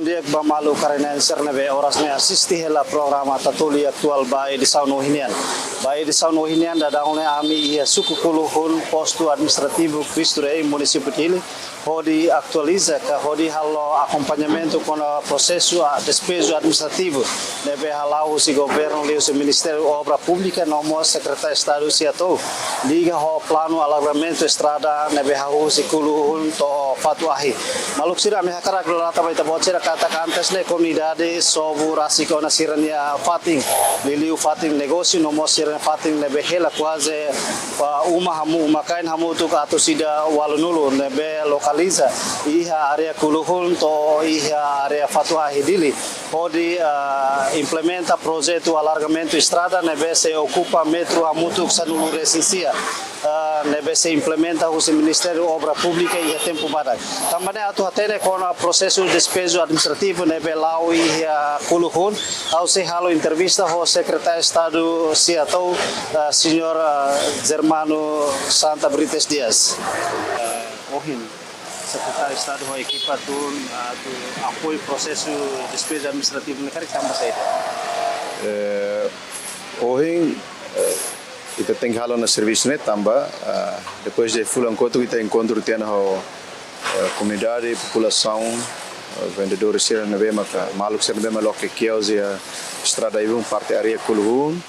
dia ba malu karena ser nebe orasne asisti hela programa tatuli aktual bai di sauno hinian. Bai di sauno hinian dadangone ami ia suku kuluhun postu administrativo Cristure município dele. Hodi atualiza ka hodi halo acompanhamento com o processo despejo administrativo nebe halau si governo leu se Ministério Obra Pública nomo secretário de Estado si atou liga ho plano alargamento estrada nebe hau si kuluhun to fatu ahi maluk sira me hakara glata bai tabot sira kata kantes ne comunidade sobu rasiko na sirania fating liliu fating negócio nomo sirania fating nebe hela quase pa uma hamu makain hamu tu ka sida walunulu nebe lokal iha area kuluhun to iha area fatua hidili pode implementa projeto alargamento estrada nebe se ocupa metro amutuk sanulu resensia nebe se implementa o Ministério Obra Pública e tempo badak também atu atene com o processo de despejo administrativo nebe lau iha kuluhun au se halo entrevista ho secretário de Estado Seattle senhor Germano Santa Brites Dias ohin Secretário de Estado da equipa do apoio processo de despesa administrativa na cara que também sai. Hoje kita tem halo na serviço né também depois de full encontro kita encontro tem a comunidade população vendedores ser na bema maluk ser na bema loke kios e estrada aí parte area Kuluhun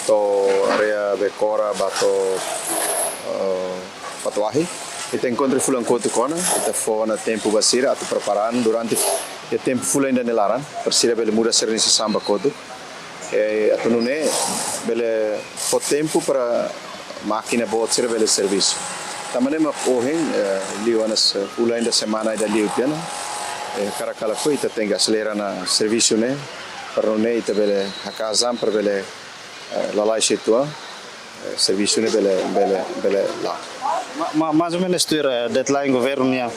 to area Bekora bato Patuahi. Kita encontra full encontro com kita foi na tempo basira atu preparando durante o tempo full ainda nelaran persira bele muda ser nesse samba koto atu nune bele po tempo para máquina bot ser bele serviço tamane ma ohen liwanas full ainda semana ainda liu piano cara kala foi ita tem acelera na serviço né para nune ita bele hakazam para bele lalai situa serviço né bele lá mais ou menos tu deadline governo nia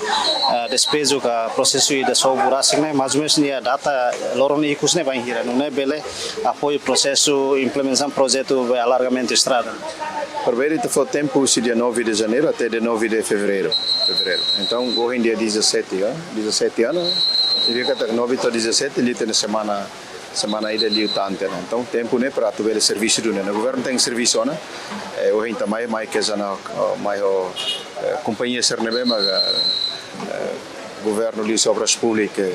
despejo ka processo da soburasing né mais ou menos nia data lorong ikus né vai hira não bele apoio processo implementação projeto de alargamento estrada Primeiro foi tempo se dia 9 de janeiro até de 9 de fevereiro. Então hoje em dia 17 anos e fica até 9 até 17 ali tem semana ida liu tante então tempo né para tu ver serviço do né o governo tem serviço né hoje também mais que já mais companhia sernebe mas governo liu obras públicas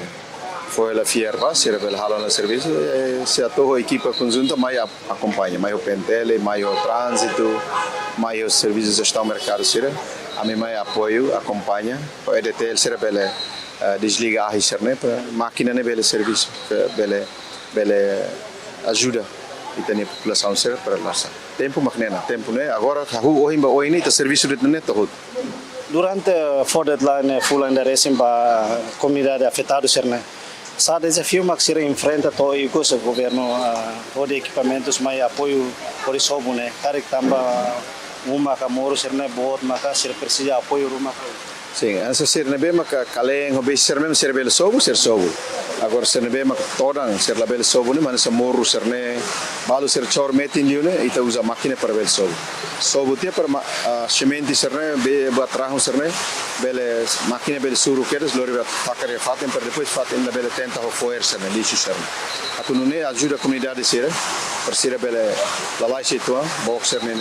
foi a fierva se revela halo na serviço se a tua equipa conjunta mais acompanha mais o pentele mais o trânsito mais os serviços de gestão mercado sira a mim mais apoio acompanha o EDT se revela desligar a né para máquina né bele serviço bele ajuda e tem a população ser para lá tempo maknena tempo né agora hoje nem tá serviço de net todo durante for deadline full ainda recém ba comunidade afetada ser né sa desafio mak sira enfrenta to e o governo de equipamentos mais apoio por isso né cara que tamba uma camoro ser né bot maka ser precisa apoio rumah. Sim, essa ser nebe maka kaleng hobe ser mesmo ser bel sobo ser sobo. Agora ser nebe maka todan ser la bel sobo ne mana se morro ser ne balu ser chor metin liu ne ita usa máquina para bel sobo. Sobo tie para sementi ser ne be batraho ser ne bele máquina bel suru queres lori takar fatem para depois fatem la bel tenta ho foer ser ne lixo ser ne. Atu ne ajuda a comunidade ser per ser bele la lai situa boxer ne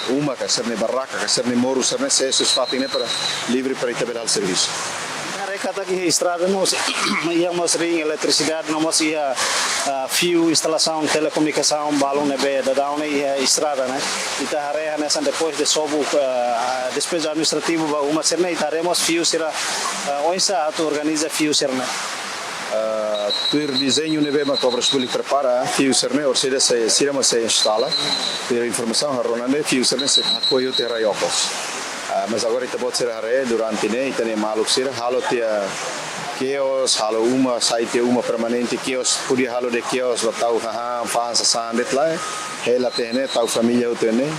uma ka ser ne barraca ka ser ne morro ser ne se fatem ne para livre para itabelar serviço. Kata que estrada nós íamos ring eletricidade nós ia fio instalação telecomunicação balão nebe da down ia estrada né ita area nessa depois de sobo despesa administrativo uma serna itaremos fio será onsa tu organiza fio serna tu desenho nebe ma obras públicas prepara fio serna ou seja se sirama se instala ter informação ronande fio serna se apoio ter raiocos mas agora kita buat serare durante ne itane maluk sira halo tia kios halo uma site uma permanente kios podia halo de kios batau fansa sandet lá ela tem tau família o tem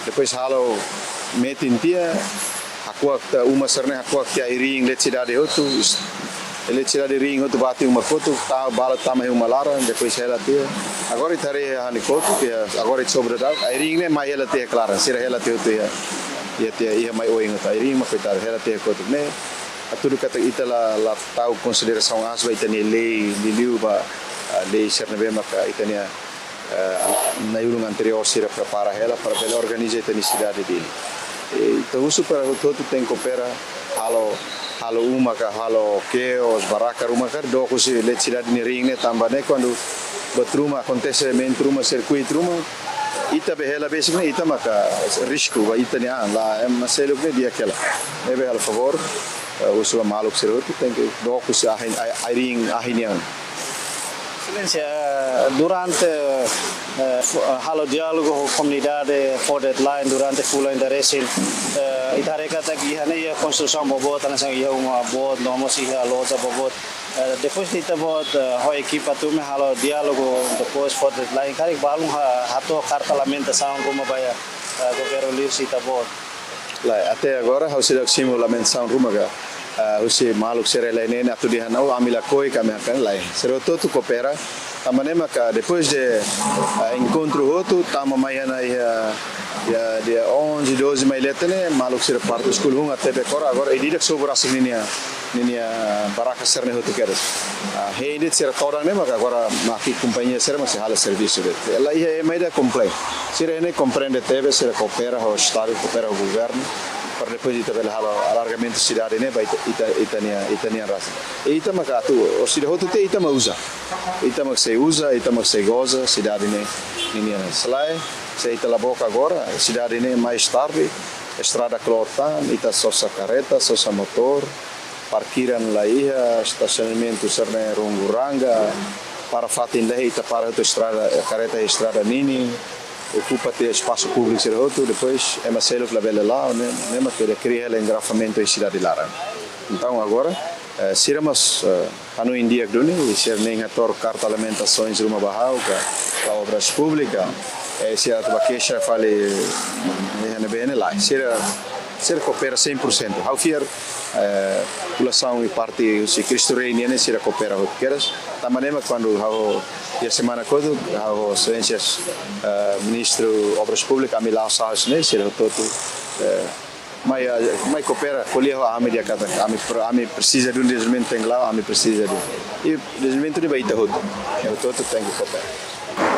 depois halo metin tia aku uma serna aku tia iring lecidade outro lecidade ring outro bate uma foto tá bala tamai uma lara depois ela tia agora itare hani foto tia agora sobre da iring ne mai ela tia clara sira ela tia ia mai oing ta iring ma fitar hela te ko ne tudo kata ita la tahu consideração asba ita ni lei liu ba lei sernebe maka ita ni na yulung anterior sira prepara ela para bela organiza ita ni cidade dele. Ita usu para todo tem coopera halo uma ka halo keos baraka rumah ka do ko si let cidade ni ring ne tambane quando batruma acontecimento rumah circuit rumah ita behela basically ita maka risco ba ita ni la maselo ne dia kela ebe al favor usu maluk siroto tem que do ko si ahin ahinian. Excelência, durante halo diálogo com a comunidade for deadline durante full endereço itareka tak ihane ia construção bobot tanang ia uma bot nomos ia loja bobot depois kita bot ho equipa tu me halo diálogo depois for deadline kari balung hato carta lamentação como baya governo livre sita bot lá até agora hau sidak lamentação rumaga usi maluk serelene atu di hanau amila koi kami akan lai seroto tu coopera tamane maka depois de encontro outro tama mayana ya dia 11 12 mai letene maluk ser parto school hung até bekora agora edidak sobre asininia ninia baraka serne hotu keres he edit ser torang ne maka agora maki companhia ser mas hala serviço de ela ia meida complain sirene compreende teve ser coopera o estado coopera o governo para depois ita bela halo alargamento cidade ne ba itania rasa ita maka tu o sida hotu te ita mausa ita mak se usa ita mak se goza cidade ne ninia selai se ita la boca agora cidade ne mais tarde estrada clotan ita sosa carreta sosa motor parkiran la ia estacionamento serne runguranga para fatin lehi ita para tu estrada carreta estrada nini ocupa-te espaço público ser outro depois é Marcelo que labela lá né mas que ele cria o engrafamento em cidade Lara então agora siramos anu India duni ser nem ator carta alimentações rumah bahau ka obras públicas se a baquecha fale né bem lá ser coopera 100% how fier população e parte se Cristo Rei ne ser coopera o queres tamanema quando how a semana quando how ciências ministro obras públicas amila sahas ne ser todo mai coopera colher a mídia kata ami precisa de desenvolvimento tem lá ami precisa de e desenvolvimento de baita hodo eu todo tem que coopera.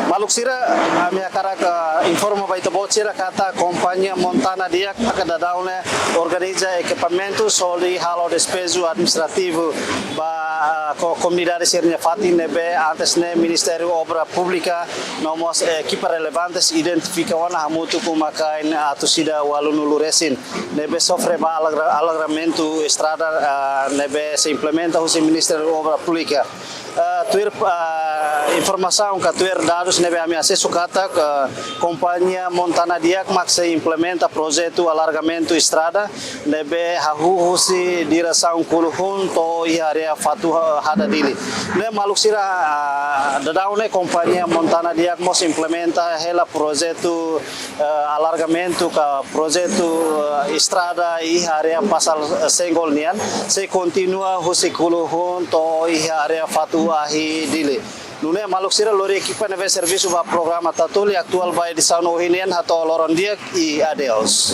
Maluk sira kami akarak informa baita bot sira kata companhia Montana Diak akadadaune organiza equipamento soli halo despeso administrativo ba comunidade sirnya fatin nebe antes ne Ministério Obra Pública nomos equipa relevantes identifica wana hamutu kumakain atu sida walunulu resin nebe sofre ba alagramento estrada nebe se implementa o Ministério Obra Pública tuir informação que tuir dados nebe ami acesso kata companhia Montana Diak maksa implementa projeto alargamento estrada nebe hahusi direção kuluhun to i area fatu hada dili ne maluk sira dadaune companhia Montana Diak mos implementa hela projeto alargamento ka projeto estrada i area pasal senggol nian se continua husi kuluhun to i area fatu ahi dili nune maluk sira lori equipa neve serviço ba programa tatuli actual vai de São Ohinian hato loron Diak i adeus.